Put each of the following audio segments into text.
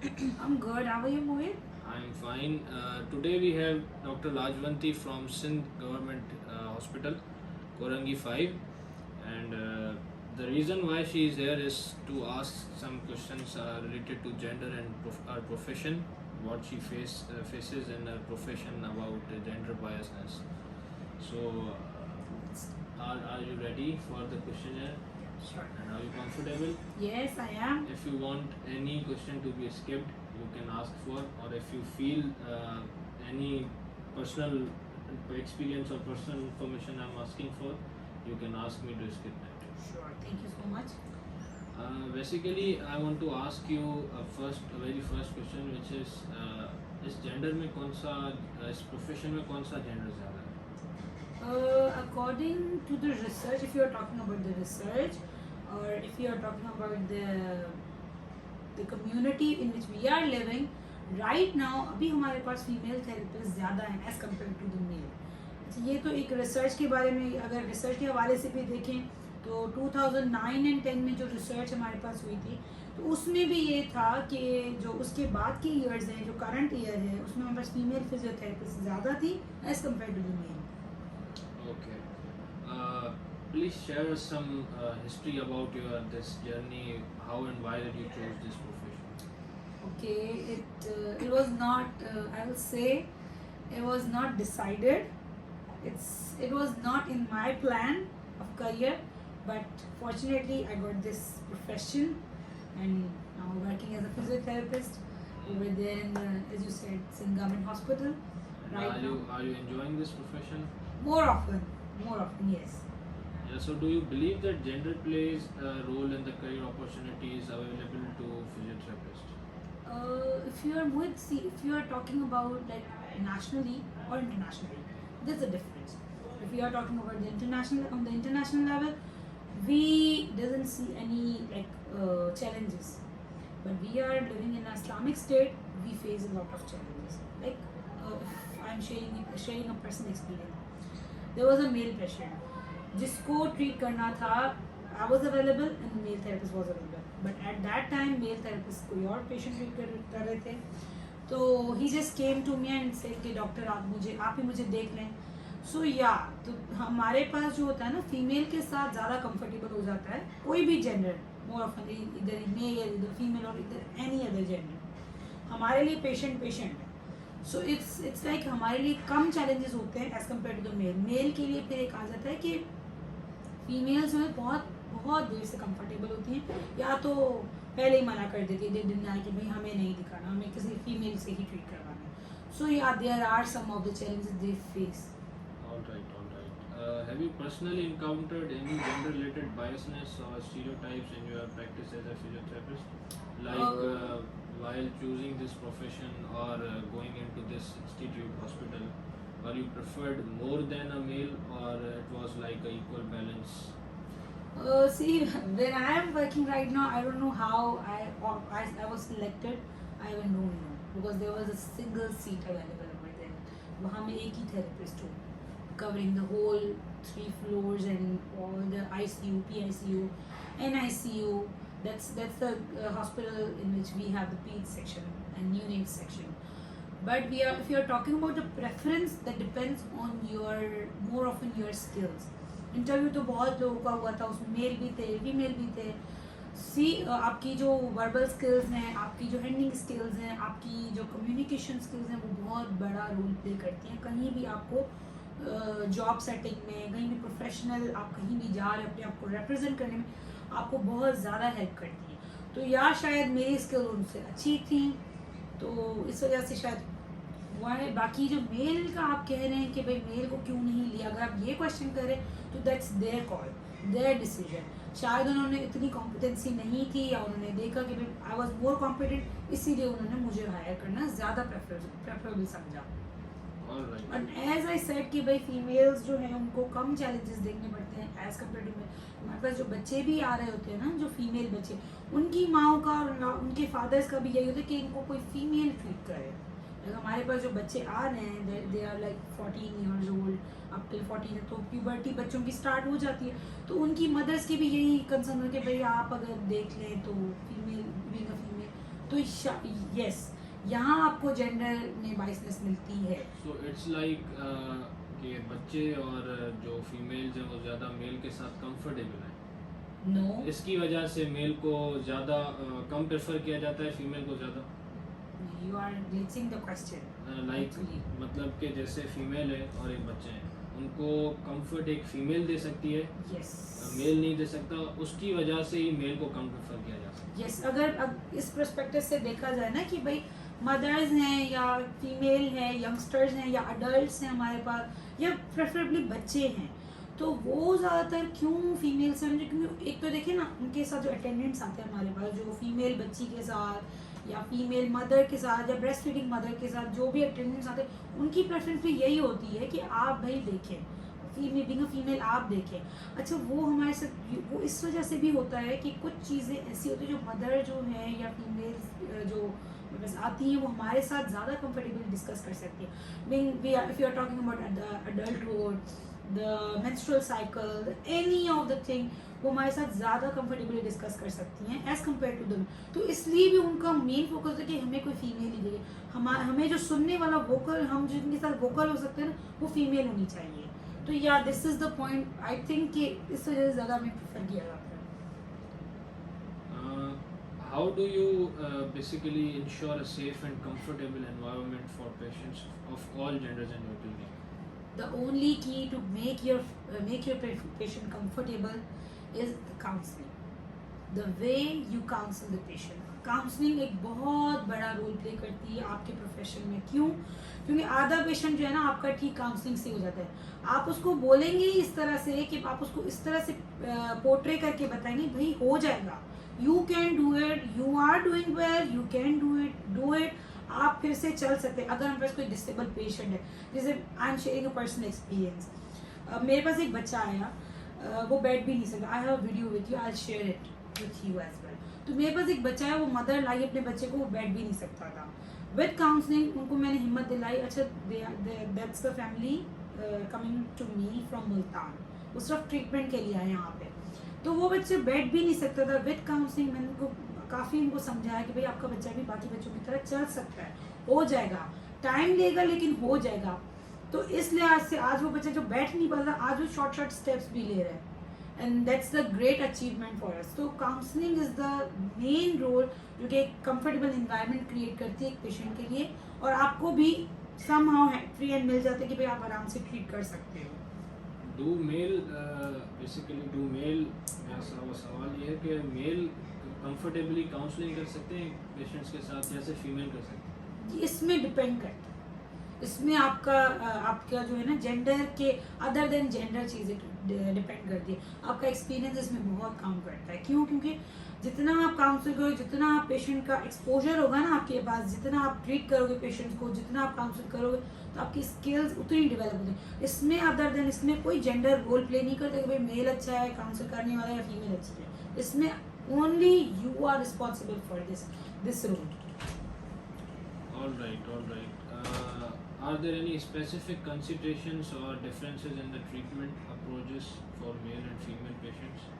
you? I'm good. How are you, Mohit? I'm fine. Today we have Dr. Lajwanti from Sindh Government Hospital, Korangi 5. And the reason why she is here is to ask some questions related to gender and our profession, what she faces in her profession about gender biasness. So, are you ready for the questionnaire? Sure. And are you comfortable? Yes, I am. If you want any question to be skipped, you can ask for, or if you feel any personal experience or personal information I'm asking for, you can ask me to skip that. Sure. Thank you so much. Basically, I want to ask you a very first question, which is इस gender में कौन सा इस profession में कौन सा gender ज़्यादा है? According to the research, if you are talking about the research, or if you are talking about the community in which we are living, right now अभी हमारे पास फीमेल थेरेपिस्ट ज़्यादा हैं as compared to the male. ये तो एक research के बारे में, अगर रिसर्च के हवाले से भी देखें तो 2009 एंड 10 में जो रिसर्च हमारे पास हुई थी, तो उसमें भी ये था कि जो उसके बाद के ईयर्स हैं, जो करंट ईयर है, उसमें हमारे पास फीमेल फिजियोथेरेपिस्ट ज़्यादा थी as compare to the male. Okay. Please share us some history about your this journey. How and why did you choose this profession? Okay, it was not. I will say, it was not decided. It was not in my plan of career, but fortunately I got this profession, and now I'm working as a physiotherapist over there in as you said, Sindh Government Hospital. And Right now, are you enjoying this profession? more often, yes. Yeah. So do you believe that gender plays a role in the career opportunities available to physiotherapists? If you are if you are talking about like nationally or internationally, there's a difference. If we are talking about the international level, we doesn't see any challenges. But we are living in an Islamic state, we face a lot of challenges. If I'm sharing a personal experience, there was a male patient जिसको treat करना था. I was available and male therapist was available, but at that time male therapist कोई और patient treat कर रहे थे. तो he just came to me and said कि डॉक्टर आप ही मुझे देख लें. So yeah, तो हमारे पास जो होता है ना, फीमेल के साथ ज़्यादा कंफर्टेबल हो जाता है कोई भी जेंडर, मोर ऑफन इधर मेल इधर फीमेल और इधर एनी अदर जेंडर. हमारे लिए पेशेंट है. सो इट्स लाइक हमारे लिए कम चैलेंजेस होते हैं as compare to the male के लिए फिर एक आ जाता है कि फीमेल्स जो है बहुत देर से कंफर्टेबल होती हैं, या तो पहले ही मना कर देती है दिन कि भाई हमें नहीं दिखाना, हमें किसी फीमेल से ही ट्रीट करवाना है. So yeah there are some of the challenges they face. All right. Have you personally encountered any gender-related biasness or stereotypes in your practice as a physiotherapist? Like while choosing this profession or going into this institute hospital, or you preferred more than a male, or it was like a equal balance? See, where I am working right now, I don't know how I was selected. I even don't know, because there was a single seat available over there. वहाँ मैं एक ही therapist हूँ, covering the whole 3 floors and all the ICU, PICU, NICU. That's the hospital in which we have the peds section and neonate section. But if you are talking about the preference, that depends on more often your skills. Interview तो बहुत लोगों का हुआ था, उसमें mail भी थे female भी थे. आपकी जो वर्बल स्किल्स हैं, आपकी जो हैंडलिंग स्किल्स हैं, आपकी जो कम्युनिकेशन स्किल्स हैं, वो बहुत बड़ा रोल प्ले करती हैं. कहीं भी आपको जॉब सेटिंग में, कहीं भी प्रोफेशनल आप कहीं भी जा रहे हो, अपने आप को रिप्रेजेंट करने में आपको बहुत ज़्यादा हेल्प करती है. तो या शायद मेरी स्किल उनसे अच्छी थी, तो इस वजह से शायद हुआ है. बाकी जो मेल का आप कह रहे हैं कि भाई मेल को क्यों नहीं लिया, अगर आप ये क्वेश्चन करें तो that's their call, their decision. शायद उन्होंने इतनी कॉम्पिटेंसी नहीं थी, या उन्होंने देखा कि भाई आई वॉज मोर कॉम्पिटेंट, इसीलिए उन्होंने मुझे हायर करना ज़्यादा प्रेफरेबल समझा. और एज आई सेड कि भाई फीमेल्स जो हैं उनको कम चैलेंजेस देखने पड़ते हैं एज कम्पेयर टू मेल. हमारे पास जो बच्चे भी आ रहे होते हैं ना, जो फीमेल बच्चे, उनकी माओ का और उनके फादर्स का भी यही होता है कि इनको कोई फीमेल ट्रीट करे. हमारे पास जो बच्चे आ रहे हैं, they are like 14 years old up till 14, तो प्यूबर्टी बच्चों की स्टार्ट हो जाती है. तो उनकी मदर्स की भी यही कंसर्न है कि भाई आप अगर देख लें तो फीमेल बीइंग अ फीमेल, तो यस, यहाँ आपको जेंडर में बाइसनेस मिलती है। सो इट्स लाइक कि बच्चे और जो फीमेल्स हैं वो ज़्यादा मेल के साथ कंफर्टेबल हैं। नो, इसकी वजह से मेल को ज़्यादा कम प्रेफर किया जाता है फीमेल को ज़्यादा। You are glitching the question. Like मतलब कि जैसे फीमेल है और एक बच्चे हैं, उनको कंफर्ट एक फीमेल दे सकती है, यस मेल नहीं दे सकता, उसकी वजह से ही मेल को कम प्रेफर किया जा सकता यस, अगर इस पर्सपेक्टिव से देखा जाए ना कि भाई मदर्स हैं या फीमेल हैं, यंगस्टर्स हैं या अडल्ट्स हैं हमारे पास, या प्रेफरेबली बच्चे हैं, तो वो ज़्यादातर क्यों फीमेल से, क्योंकि एक तो देखिए ना उनके साथ जो अटेंडेंट्स आते हैं हमारे पास, जो फीमेल बच्ची के साथ या फीमेल मदर के साथ या ब्रेस्ट फीडिंग मदर के साथ जो भी अटेंडेंट्स आते हैं, उनकी प्रेफरेंस भी यही होती है कि आप भाई देखें, फीमेल बीइंग अ फीमेल आप देखें। अच्छा, वो हमारे साथ वो इस वजह से भी होता है कि कुछ चीज़ें ऐसी होती है जो मदर जो है या फीमेल जो बस आती हैं, वो हमारे साथ ज़्यादा कंफर्टेबली डिस्कस कर सकती है। If you are talking about adulthood, the menstrual cycle, any of the thing, वो हमारे साथ ज़्यादा कंफर्टेबली डिस्कस कर सकती हैं एज़ कम्पेयर टू दम। तो इसलिए भी उनका मेन फोकस है कि हमें कोई फीमेल ही देगी, हमें जो सुनने वाला वोकल, हम जिनके साथ वोकल हो सकते हैं ना, वो फीमेल होनी चाहिए। तो या this is the point, I think कि इस वजह से ज़्यादा हमें प्रेफर किया जाता है। How do you basically ensure a safe and comfortable environment for patients of all genders in your clinic? The only key to make your patient comfortable is the counseling, the way you counsel the patient. Counselling एक बहुत बड़ा role play करती है आपके profession में। क्यों? क्योंकि आधा पेशेंट जो है ना आपका ठीक काउंसलिंग से हो जाता है। आप उसको बोलेंगे इस तरह से कि आप उसको इस तरह से पोर्ट्रे करके बताएंगे, भाई हो जाएगा, you can do it, you are doing well, you can do it, आप फिर से चल सकते हैं। अगर हमारे पास कोई डिसेबल पेशेंट है, जैसे I am sharing a personal experience, मेरे पास एक बच्चा आया, वो बैठ भी नहीं सकता, I have video with you, I share it with you as well. तो मेरे पास एक बच्चा है, वो मदर लाई अपने बच्चे को, वो बैठ भी नहीं सकता था। विद काउंसलिंग उनको मैंने हिम्मत दिलाई। अच्छा, that's the family coming to me from Multan, वो सिर्फ ट्रीटमेंट के लिए आए यहाँ पे। तो वो बच्चे बैठ भी नहीं सकता था। विद काउंसलिंग मैंने उनको काफ़ी इनको समझाया कि भाई आपका बच्चा भी बाकी बच्चों की तरह चल सकता है, हो जाएगा, टाइम लेगा लेकिन हो जाएगा। तो इस लिहाज से आज वो बच्चा जो बैठ नहीं पाता, आज वो शॉर्ट स्टेप्स भी ले रहा है, and that's the great achievement for us. तो counselling is the main role, जो कि एक कंफर्टेबल इन्वायरमेंट क्रिएट करती है एक पेशेंट के लिए, और आपको भी समहाउ फ्री एंड मिल जाता है कि भाई आप आराम से ट्रीट कर सकते हो। डू मेल मेरा सवाल ये है कि मेल कंफर्टेबली काउंसलिंग कर सकते हैं पेशेंट्स के साथ, जैसे फीमेल कर सकते हैं? इसमें डिपेंड करता है, इसमें आपका जो है ना जेंडर के अदर देन जेंडर चीज़ें डिपेंड करती है। आपका एक्सपीरियंस इसमें बहुत काम करता है। क्यों? क्योंकि जितना आप काउंसिल करोगे, जितना आप पेशेंट का एक्सपोजर होगा ना आपके पास, जितना आप ट्रीट करोगे पेशेंट को, जितना आप काउंसिल करोगे, तो आपकी स्किल्स उतनी डेवलप होती है। इसमें अदर देन इसमें कोई जेंडर रोल प्ले नहीं करता कि भाई मेल अच्छा है काउंसिल करने वाला या फीमेल अच्छी है। इसमें only you are responsible for this role. All right. Are there any specific considerations or differences in the treatment approaches for male and female patients?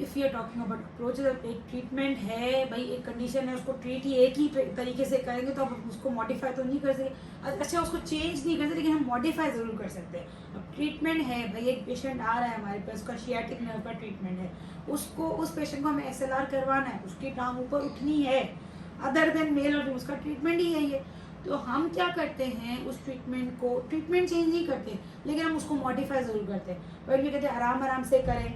If you are talking about approaches, एक treatment है भाई, एक condition है, उसको treat ही एक ही तरीके से करेंगे तो आप उसको मॉडिफाई तो नहीं कर सकते। अच्छा, उसको चेंज नहीं कर सकते, लेकिन हम मॉडिफाई ज़रूर कर सकते हैं। अब ट्रीटमेंट है भाई, एक पेशेंट आ रहा है हमारे पास, उसका शियाटिक नर्व का ट्रीटमेंट है, उसको उस पेशेंट को हमें SLR करवाना है, उसकी टांग ऊपर उठनी है, अदर देन मेल और उसका ट्रीटमेंट ही यही है। तो हम क्या करते हैं, उस ट्रीटमेंट चेंज नहीं करते, लेकिन हम उसको मॉडिफाई ज़रूर करते हैं। पर ये कहते हैं आराम से करें,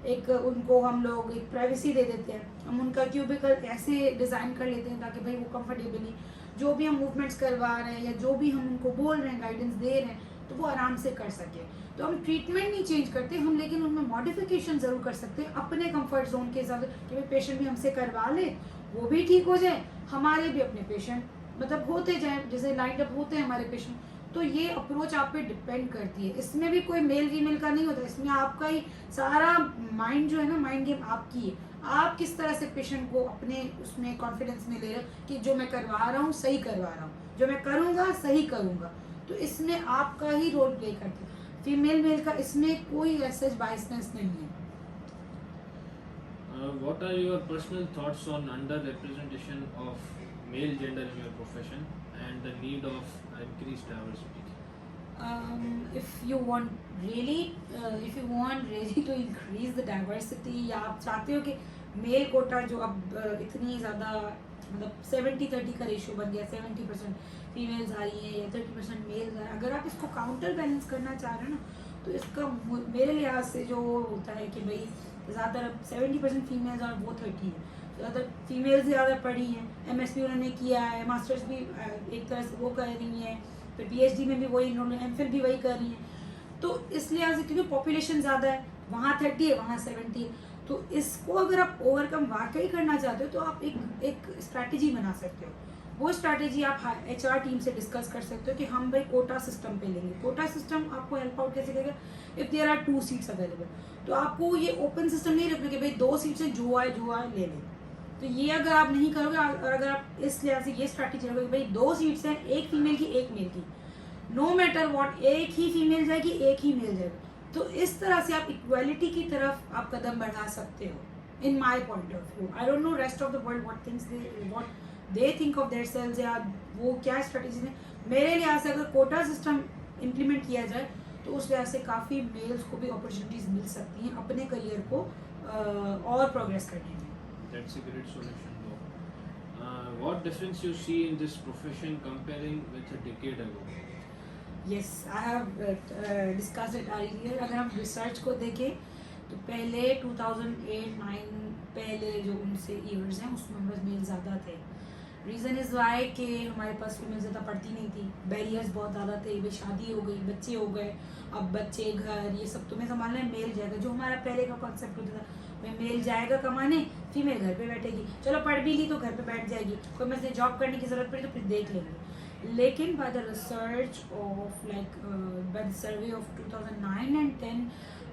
एक उनको हम लोग एक प्राइवेसी दे देते हैं, हम उनका क्यूबिकल ऐसे डिज़ाइन कर लेते हैं ताकि भाई वो कंफर्टेबली जो भी हम मूवमेंट्स करवा रहे हैं या जो भी हम उनको बोल रहे हैं, गाइडेंस दे रहे हैं, तो वो आराम से कर सके। तो हम ट्रीटमेंट नहीं चेंज करते हम, लेकिन उनमें मॉडिफिकेशन ज़रूर कर सकते हैं अपने कंफर्ट जोन के हिसाब से कि भाई पेशेंट भी हमसे करवा ले, वो भी ठीक हो जाए, हमारे भी अपने पेशेंट मतलब होते जाए, जैसे लाइट अप होते हैं हमारे पेशेंट। तो ये अप्रोच आप पे डिपेंड करती है। इसमें भी कोई मेल फीमेल का नहीं होता, इसमें आपका ही सारा माइंड जो है ना, माइंड गेम आपकी है। आप किस तरह से पेशेंट को अपने उसमें कॉन्फिडेंस में ले रहे हो कि जो मैं करवा रहा हूँ सही करवा रहा हूँ, जो मैं करूँगा सही करूँगा। तो इसमें आपका ही रोल प्ले करती है। फीमेल मेल का इसमें कोई ऐसा बायसनेस नहीं है। What are your personal thoughts on underrepresentation of male gender in your profession and the need of increased diversity? If you want really to increase the diversity, या आप चाहते हो कि मेल कोटा जो अब इतनी ज़्यादा मतलब 70-30 का रेशियो बन गया, 70% फीमेल्स आ रही हैं या 30% मेल्स आ रहे हैं, अगर आप इसको काउंटर बैलेंस करना चाह रहे हो ना, तो इसका मेरे लिहाज से जो होता है कि भाई ज़्यादातर 70% फीमेल्स और वो 30 है, ज़्यादा फीमेल्स ज़्यादा पढ़ी हैं, MSc उन्होंने किया है, मास्टर्स भी एक तरह से वो कर रही हैं, फिर PhD में भी वही, इन्होंने MPhil भी वही कर रही हैं, तो इस लिहाज से क्योंकि पॉपुलेशन ज़्यादा है, वहाँ 30 है वहाँ 70 है, तो इसको अगर आप ओवरकम वाकई करना चाहते हो तो आप एक स्ट्रैटेजी बना सकते हो। वो स्ट्रैटेजी आप HR टीम से डिस्कस कर सकते हो कि हम भाई कोटा सिस्टम पे लेंगे। कोटा सिस्टम आपको हेल्प आउट कैसे करेगा? If there are 2 seats available, तो आपको ये ओपन सिस्टम नहीं रखना कि भाई 2 सीट्स हैं, जो आए ले लें। तो ये अगर आप नहीं करोगे और अगर आप इस लिहाज से ये स्ट्रैटेजी रखोगे भाई 2 सीट्स हैं, एक फीमेल की एक मेल की, नो मैटर वॉट, एक ही फीमेल जाएगी एक ही मेल जाएगा, तो इस तरह से आप इक्वालिटी की तरफ आप कदम बढ़ा सकते हो। In my point of view, I don't know rest of the world what they think of their selves, या वो क्या स्ट्रेटेजी है। मेरे लिहाज से अगर कोटा सिस्टम इम्प्लीमेंट किया जाए तो उस लिहाज से काफ़ी मेल्स को भी अपॉर्चुनिटीज़ मिल सकती हैं अपने करियर को और प्रोग्रेस करने में। That's a great solution, though. What difference you see in this profession comparing with a decade ago? Yes, I have discussed it earlier. अगर हम रिसर्च को देखें तो पहले 2008-9 पहले जो उनसे ईयर्स हैं उसमें हमारे मेल ज़्यादा थे। रीज़न इज़ वाई कि हमारे पास फीमेल ज़्यादा पढ़ती नहीं थी, बैरियर्स बहुत ज़्यादा थे, भाई शादी हो गई, बच्चे हो गए, अब बच्चे घर ये सब तुम्हें संभालना है, मेल जाएगा। जो हमारा पहले का कॉन्सेप्ट होता था भाई मेल जाएगा कमाने, फीमेल घर पे बैठेगी, चलो पढ़ भी ली तो घर पे बैठ जाएगी, कोई मैं से जॉब करने की ज़रूरत पड़ी तो फिर देख लेंगे। लेकिन by the research of by the survey of 2009 and 10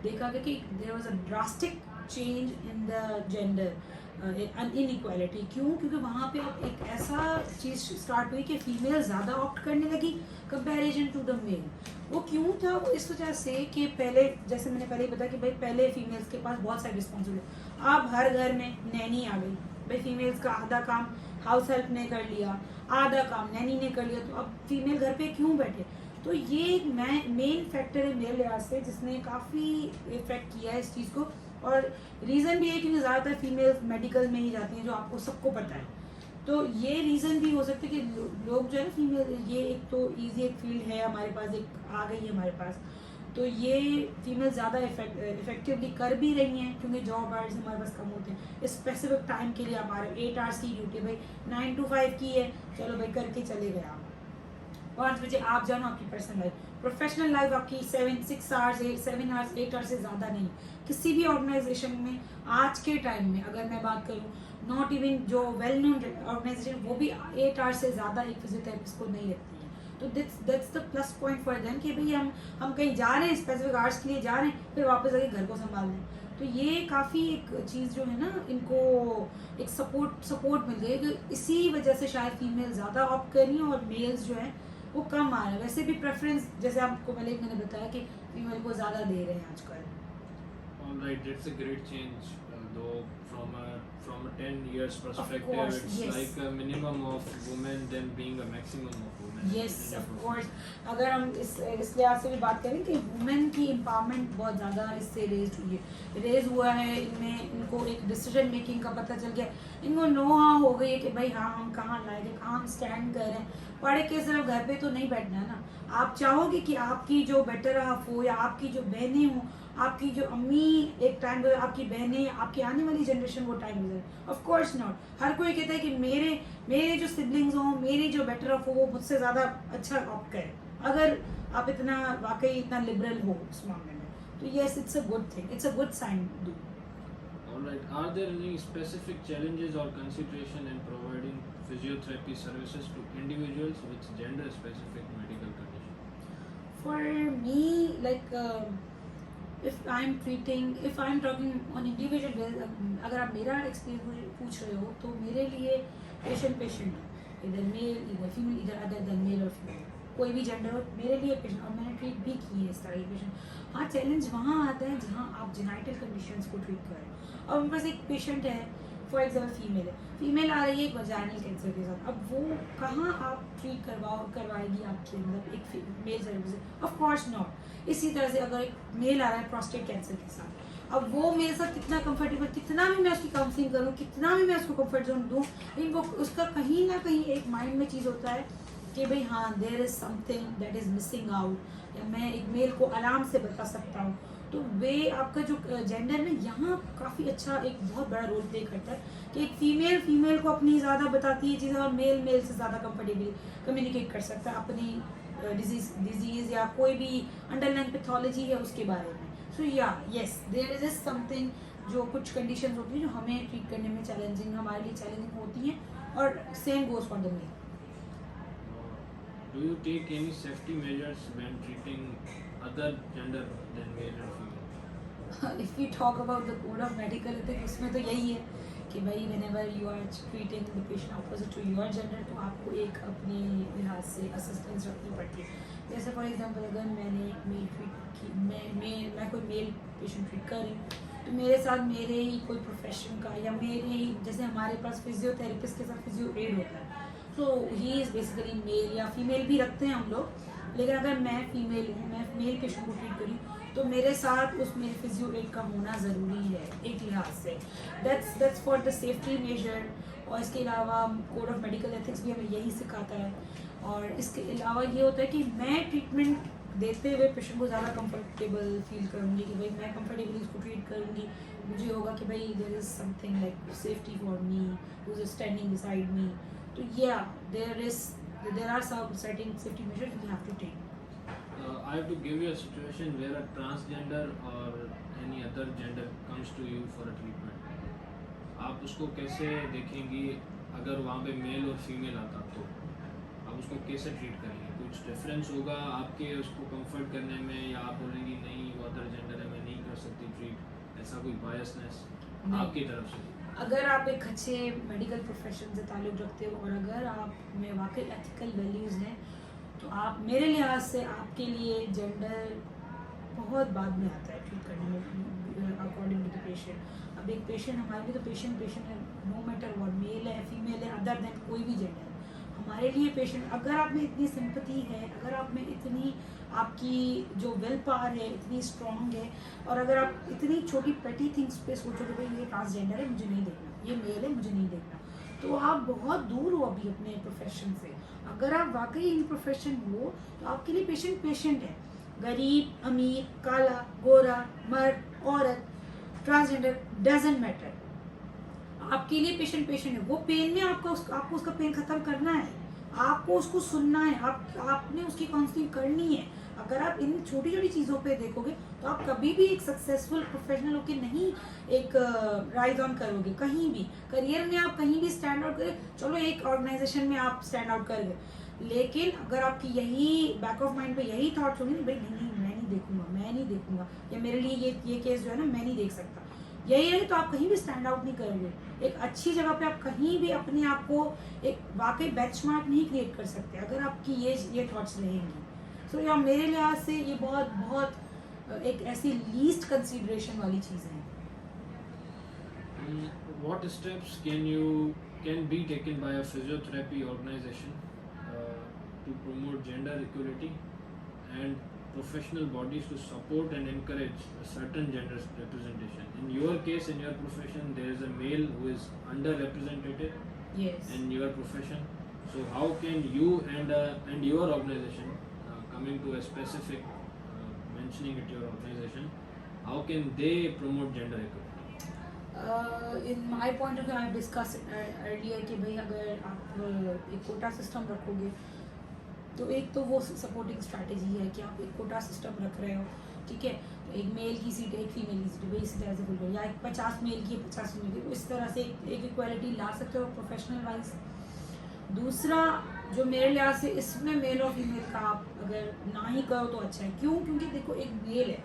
देखा गया कि there was a drastic change in the gender inequality. क्यों? क्योंकि वहाँ पे अब एक ऐसा चीज़ स्टार्ट हुई कि फीमेल ज़्यादा ऑप्ट करने लगी कंपैरिजन टू द मेल। वो क्यों था? वो इस वजह से कि पहले जैसे मैंने पहले ही बताया कि भाई पहले फीमेल्स के पास बहुत सारी रिस्पॉन्सिबिलिटी, अब हर घर में नैनी आ गई, भाई फीमेल्स का आधा काम हाउस हेल्प ने कर लिया, आधा काम नैनी ने कर लिया, तो अब फीमेल घर पे क्यों बैठे? तो ये एक मेन फैक्टर है मेरे लिहाज से जिसने काफ़ी इफेक्ट किया है इस चीज़ को। और रीज़न भी है क्योंकि ज़्यादातर फीमेल्स मेडिकल में ही जाती हैं, जो आपको सबको पता है। तो ये रीज़न भी हो सकता है कि लोग जो है ना फीमेल, ये एक तो ईजी एक फील्ड है हमारे पास, एक आ गई है हमारे पास, तो ये फीमेल ज़्यादा इफेक्टिवली कर भी रही हैं क्योंकि जॉब आवर्स हमारे पास कम होते हैं। स्पेसिफिक टाइम के लिए हमारे 8 आवर्स की ड्यूटी, भाई 9 to 5 की है, चलो भाई करके चले गए आप, 5 बजे आप जानो, आपकी पर्सनल लाइफ, प्रोफेशनल लाइफ आपकी 6 आवर्स 7 आवर्स 8 आवर्स से ज़्यादा नहीं। किसी भी ऑर्गेनाइजेशन में आज के टाइम में अगर मैं बात करूँ, नॉट इवन जो वेल नोन ऑर्गेनाइजेशन, वो भी 8 आवर्स से ज़्यादा एक फिजियोथेरेपिस्ट को नहीं रखती है। तो that's the plus point for them कि भाई हम कहीं जा रहे हैं, स्पेसिफिक आवर्स के लिए जा रहे हैं, फिर वापस आके घर को संभाल रहे हैं। तो ये काफ़ी एक चीज़ जो है ना, इनको एक सपोर्ट मिल गई, इसी वजह से शायद फीमेल ज़्यादा ऑप्ट कर रही हैं और मेल्स जो है वो कम आ रहा है। वैसे भी प्रेफरेंस जैसे आपको पहले मैंने बताया कि फीमेल को ज़्यादा दे रहे हैं आजकल। Alright, that's a great change. Though from a 10 years perspective, course, it's yes. like a minimum of women then being a maximum of women. Yes, in a of profession. course. अगर हम इस लिहाज से भी बात करें कि वुमेन की एम्पावरमेंट बहुत ज़्यादा इससे रेज हुआ है, इनमें इनको एक डिसीजन मेकिंग का पता चल गया, इनको नो हाँ हो गई है कि भाई हाँ हम कहाँ लाएंगे, कहाँ हम स्टैंड कर रहे हैं। पढ़ के सिर्फ घर पे तो नहीं बैठना है ना, आप चाहोगे कि आपकी जो बेटर हाफ हो या आपकी जो बहनें हों, आपकी जो अम्मी एक टाइम पर, आपकी बहनें, आपकी आने वाली जनरेशन वो टाइम गुजरे। ऑफ कोर्स नॉट, हर कोई कहता है कि मेरे जो सिबलिंग्स हों, मेरे जो बेटर ऑफ हो वो मुझसे ज़्यादा अच्छा ऑप्ट करें, अगर आप इतना वाकई इतना लिबरल हो उस मामले में, तो yes it's a good thing, it's a good sign do. Alright, are there any specific challenges or consideration in providing physiotherapy services to individuals with gender-specific medical condition? For me, like if I'm talking on individual basis, अगर आप मेरा experience पूछ रहे हो तो मेरे लिए patient है, इधर मेल इधर फीमेल, इधर अदर देन मेल और फीमेल, कोई भी जेंडर हो, मेरे लिए पेशेंट, और मैंने ट्रीट भी की है इस तरह के पेशेंट। हाँ, चैलेंज वहाँ आता है जहाँ आप जेनाइटल कंडीशंस को ट्रीट करें। अब मेरे पास एक पेशेंट है, फॉर एग्जाम्पल फीमेल आ रही है एक वजाइनल कैंसर के साथ, अब वो कहाँ आप ट्रीट करवाएगी आपके मतलब एक मेल सर्विस से? Of course not. इसी तरह से अगर एक मेल आ रहा है प्रोस्टेट कैंसर के साथ, अब वो मेरे साथ कितना कंफर्टेबल, कितना भी मैं उसकी काउंसलिंग करूँ, कितना भी मैं उसको कंफर्ट जोन दूँ, लेकिन वो उसका कहीं ना कहीं एक माइंड में चीज़ होता है कि भाई हाँ, there is something that is missing out, या मैं एक मेल को आराम से बता सकता हूँ। तो वे आपका जो जेंडर में यहाँ काफ़ी अच्छा एक बहुत बड़ा रोल प्ले करता है कि एक फीमेल को अपनी ज़्यादा बताती है चीज़ें, और मेल से ज़्यादा कंफर्टेबली कम्युनिकेट कर सकता है अपनी डिजीज़ या कोई भी अंडरलाइन पैथोलॉजी है उसके बारे में। सो या यस, देयर इज समथिंग, जो कुछ कंडीशन होती है जो हमें ट्रीट करने में चैलेंजिंग, हमारे लिए चैलेंजिंग होती हैं, और same goes for the male. Do you take any safety measures when treating other gender than male and female? If you talk about the code of medical ethics, उसमें तो यही है कि भाई whenever you are treating the patient opposite to your gender, तो आपको एक अपने लिहाज से असिस्टेंस रखनी पड़ती है। जैसे फॉर एग्जांपल अगर मैंने एक मेल ट्रीट की, मैं कोई मेल पेशेंट ट्रीट कर रही हूँ, तो मेरे साथ मेरे ही कोई प्रोफेशन का या मेरे ही, जैसे हमारे पास फिजियोथेरेपिस्ट के साथ फिजियो एड होता है, सो ही इज़ बेसिकली मेल, या फीमेल भी रखते हैं हम लोग, लेकिन अगर मैं फीमेल हूँ, मैं मेल पेशेंट को ट्रीट करी, तो मेरे साथ उस मेरे फिजियो एड का होना ज़रूरी है एक लिहाज से। That's for the safety major. और इसके अलावा कोड ऑफ मेडिकल एथिक्स भी हमें यही सिखाता है। और इसके अलावा ये होता है कि मैं ट्रीटमेंट देते हुए पेशेंट को ज़्यादा कंफर्टेबल फील करूँगी कि भाई मैं कंफर्टेबली उसको ट्रीट करूँगी, मुझे होगा कि भाई there is something like safety for me, who is standing beside me. तो या there are some certain safety measures we have to take. I have to give you a situation where a transgender or any other gender comes to you for a treatment. आप उसको कैसे देखेंगी अगर वहाँ पे mail और female आता तो आप उसको कैसे ट्रीट करेंगे? कुछ डिफरेंस होगा आपके उसको कंफर्ट करने में, या आप बोलेंगी नहीं वो अदर जेंडर है मैं नहीं कर सकती ट्रीट, ऐसा कोई बायसनेस आपकी तरफ से? अगर आप एक अच्छे मेडिकल प्रोफेशन से ताल्लुक़ रखते हो और अगर आप में वाकई एथिकल वैल्यूज़ हैं, तो आप, मेरे लिहाज से आपके लिए जेंडर बहुत बाद में आता है ट्रीट करने में अकॉर्डिंग टू द पेशेंट। अब एक पेशेंट हमारे लिए तो पेशेंट है, नो मैटर व्हाट, मेल है फीमेल है, अदर देन कोई भी जेंडर है हमारे लिए पेशेंट। अगर आप में इतनी सिंपैथी है, अगर आप में इतनी आपकी जो विल पावर है इतनी स्ट्रॉन्ग है, और अगर आप इतनी छोटी पेटी थिंग्स पे सोचोगे भाई ये ट्रांसजेंडर है मुझे नहीं देखना, ये मेल है मुझे नहीं देखना, तो आप बहुत दूर हो अभी अपने प्रोफेशन से। अगर आप वाकई इन प्रोफेशन हो तो आपके लिए पेशेंट है, गरीब अमीर, काला गोरा, मर्द औरत, ट्रांसजेंडर, डजंट मैटर, आपके लिए पेशेंट है। वो पेन में आपको उसका पेन खत्म करना है, आपको उसको सुनना है, आपने उसकी काउंसलिंग करनी है। अगर आप इन छोटी छोटी चीज़ों पे देखोगे तो आप कभी भी एक सक्सेसफुल प्रोफेशनल होकर नहीं एक राइज ऑन करोगे। कहीं भी करियर में आप कहीं भी स्टैंड आउट करें, चलो एक ऑर्गेनाइजेशन में आप स्टैंड आउट कर गए, लेकिन अगर आपकी यही बैक ऑफ माइंड पे यही थॉट्स होंगे भाई नहीं मैं नहीं देखूंगा, या मेरे लिए ये केस जो है ना मैं नहीं देख सकता, यही रहे, तो आप कहीं भी स्टैंड आउट नहीं करोगे। एक अच्छी जगह पे आप कहीं भी अपने आप को एक वाकई बेंचमार्क नहीं क्रिएट कर सकते अगर आपकी ये थॉट्स रहेंगी। सो या मेरे लिहाज से ये बहुत एक ऐसी लीस्ट कंसीडरेशन वाली चीज़ है। What steps can be taken by a physiotherapy organization to promote gender equality and professional bodies to support and encourage a certain gender representation? In your case, in your profession, there is a male who is underrepresented Yes. in your profession. So how can you and your organization, coming to a specific mentioning it your organization, how can they promote gender equality? In my point of view I discuss earlier कि भाई अगर आप एक quota system रखोगे तो एक तो वो सपोर्टिंग स्ट्रैटेजी है कि आप एक कोटा सिस्टम रख रहे हो, ठीक है, तो एक मेल की सीट एक फीमेल की सीट, भाई इसी तरह से फुल करो, या एक 50 मेल की 50 फीमेल की, तो इस तरह से एक इक्वालिटी ला सकते हो प्रोफेशनल वाइज। दूसरा जो मेरे लिहाज से इसमें मेल और फीमेल का आप अगर ना ही करो तो अच्छा है। क्यों? क्योंकि देखो एक मेल है,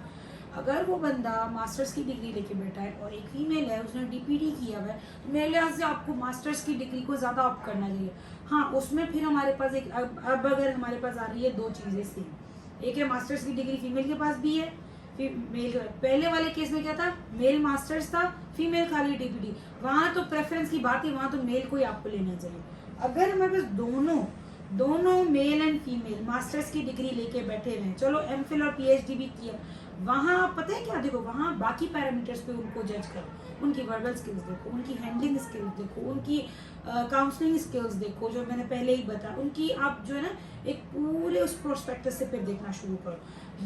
अगर वो बंदा मास्टर्स की डिग्री लेके बैठा है और एक फीमेल है, उसने डीपीटी किया हुआ है, तो मेरे लिहाज से आपको मास्टर्स की डिग्री को ज़्यादा ऑप्ट करना चाहिए। हाँ, उसमें फिर हमारे पास एक अब अगर हमारे पास आ रही है दो चीज़ें सेम, एक है मास्टर्स की डिग्री फीमेल के पास भी है, फिर मेल, पहले वाले केस में क्या था, मेल मास्टर्स था, फीमेल खाली डीपीटी, वहाँ तो प्रेफरेंस की बात है, वहाँ तो मेल को ही आपको लेना चाहिए। अगर हमारे पास दोनों मेल एंड फीमेल मास्टर्स की डिग्री लेके बैठे हुए हैं, चलो एमफिल और पीएचडी भी किया, वहाँ आप पता है क्या देखो, वहाँ बाकी पैरामीटर्स पे उनको जज करो, उनकी वर्बल स्किल्स देखो, उनकी हैंडलिंग स्किल्स देखो, उनकी काउंसलिंग स्किल्स देखो, जो मैंने पहले ही बताया, उनकी आप जो है ना एक पूरे उस प्रोस्पेक्टिव से फिर देखना शुरू करो।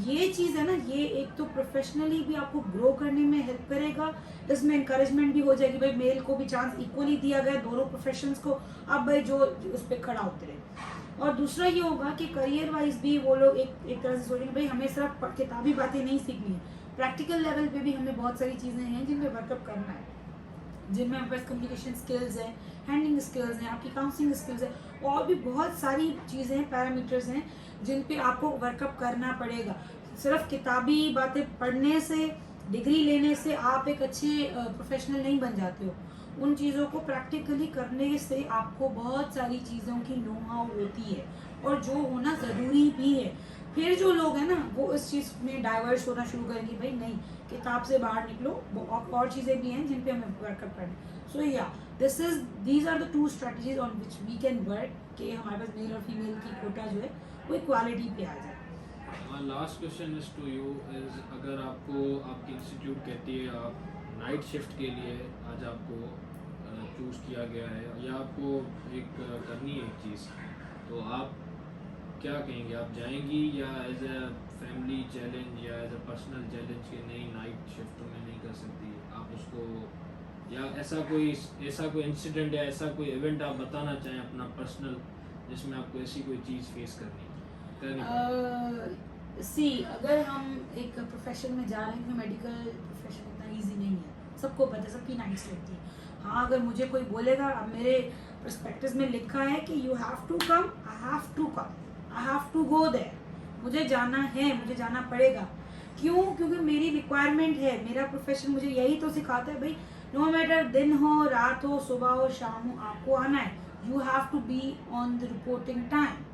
ये चीज़ है ना, ये एक तो प्रोफेशनली भी आपको ग्रो करने में हेल्प करेगा, इसमें इंकरेजमेंट भी हो जाएगी, भाई मेल को भी चांस इक्वली दिया गया दोनों प्रोफेशंस को, अब भाई जो उस पर खड़ा उतरे। और दूसरा ये होगा कि करियर वाइज भी वो लोग एक तरह से सोचेंगे भाई हमें सिर्फ किताबी बातें नहीं सीखनी है, प्रैक्टिकल लेवल पे भी हमें बहुत सारी चीज़ें हैं जिन पे वर्कअप करना है, जिनमें हमारे पास कम्युनिकेशन स्किल्स हैं, हैंडलिंग स्किल्स हैं, आपकी काउंसलिंग स्किल्स है, और भी बहुत सारी चीज़ें हैं, पैरामीटर्स हैं जिन पे आपको वर्कअप करना पड़ेगा। सिर्फ किताबी बातें पढ़ने से, डिग्री लेने से आप एक अच्छे प्रोफेशनल नहीं बन जाते हो। उन चीज़ों को प्रैक्टिकली करने से आपको बहुत सारी चीज़ों की नो हाउ होती है, और जो होना ज़रूरी भी है। फिर जो लोग हैं ना वो इस चीज़ में डाइवर्स होना शुरू करेंगे, भाई नहीं किताब से बाहर निकलो, और चीज़ें भी हैं जिन पे हमें वर्कअप करना है। सो या these are the two strategies on which we can work, कि हमारे पास मेल और फीमेल की कोटा जो है वो इक्वालिटी पे आ जाए। Last question is to you is, अगर आपको आपकी इंस्टीट्यूट कहती है आप नाइट शिफ्ट के लिए आज आपको चूज़ किया गया है, या आपको एक करनी है एक चीज़, तो आप क्या कहेंगे, आप जाएंगी, या एज ए फैमिली चैलेंज या एज ए पर्सनल चैलेंज कि नहीं नाइट शिफ्ट तो मैं नहीं कर सकती, आप उसको, या ऐसा कोई इंसिडेंट या ऐसा कोई इवेंट आप बताना चाहें अपना पर्सनल, जिसमें आपको ऐसी कोई चीज़ फेस करनी है? सी अगर हम एक प्रोफेशन में जा रहे हैं, क्योंकि मेडिकल प्रोफेशन इतना इजी नहीं है, सबको पता है, सबकी नाइट्स रहती है। हाँ, अगर मुझे कोई बोलेगा, अब मेरे प्रस्पेक्टिव में लिखा है कि you have to come, I have to come, I have to go there, मुझे जाना है, मुझे जाना पड़ेगा। क्यों? क्योंकि मेरी रिक्वायरमेंट है, मेरा प्रोफेशन मुझे यही तो सिखाता है भाई, नो मैटर दिन हो, रात हो, सुबह हो, शाम हो, आपको आना है, you have to be on the reporting time.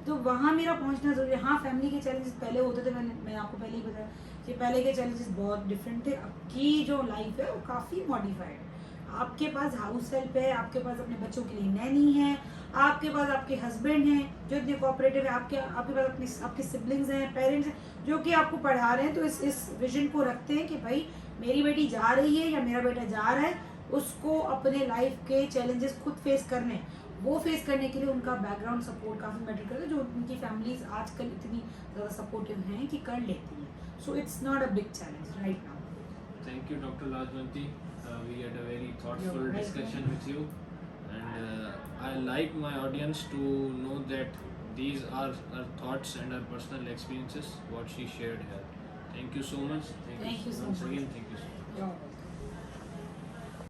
तो वहाँ मेरा पहुँचना जरूरी है। हाँ, फैमिली के चैलेंजेस पहले होते थे, मैंने आपको पहले ही बताया कि पहले के चैलेंजेस बहुत डिफरेंट थे, अब की जो लाइफ है वो काफ़ी मॉडिफाइड है। आपके पास हाउस हेल्प है, आपके पास अपने बच्चों के लिए नैनी है, आपके पास आपके हस्बैंड हैं जो इतने कोऑपरेटिव है, आपके पास आपके सिबलिंग्स हैं, पेरेंट्स हैं जो कि आपको पढ़ा रहे हैं। तो इस विजन को रखते हैं कि भाई मेरी बेटी जा रही है या मेरा बेटा जा रहा है, उसको अपने लाइफ के चैलेंजेस खुद फेस करने हैं। वो फेस करने के लिए उनका बैकग्राउंड सपोर्ट काफ़ी मैटर करता है, जो उनकी फैमिलीज आजकल इतनी ज़्यादा सपोर्टिव हैं कि कर लेती हैं। So it's not a big challenge right now. Thank you, Dr. Lajvanti. We had a very You're thoughtful welcome. discussion with you, and I like my audience to know that these are her thoughts and her personal experiences, what she shared here. Thank you so much. Thank you so once much. again. Thank you so much. You're welcome.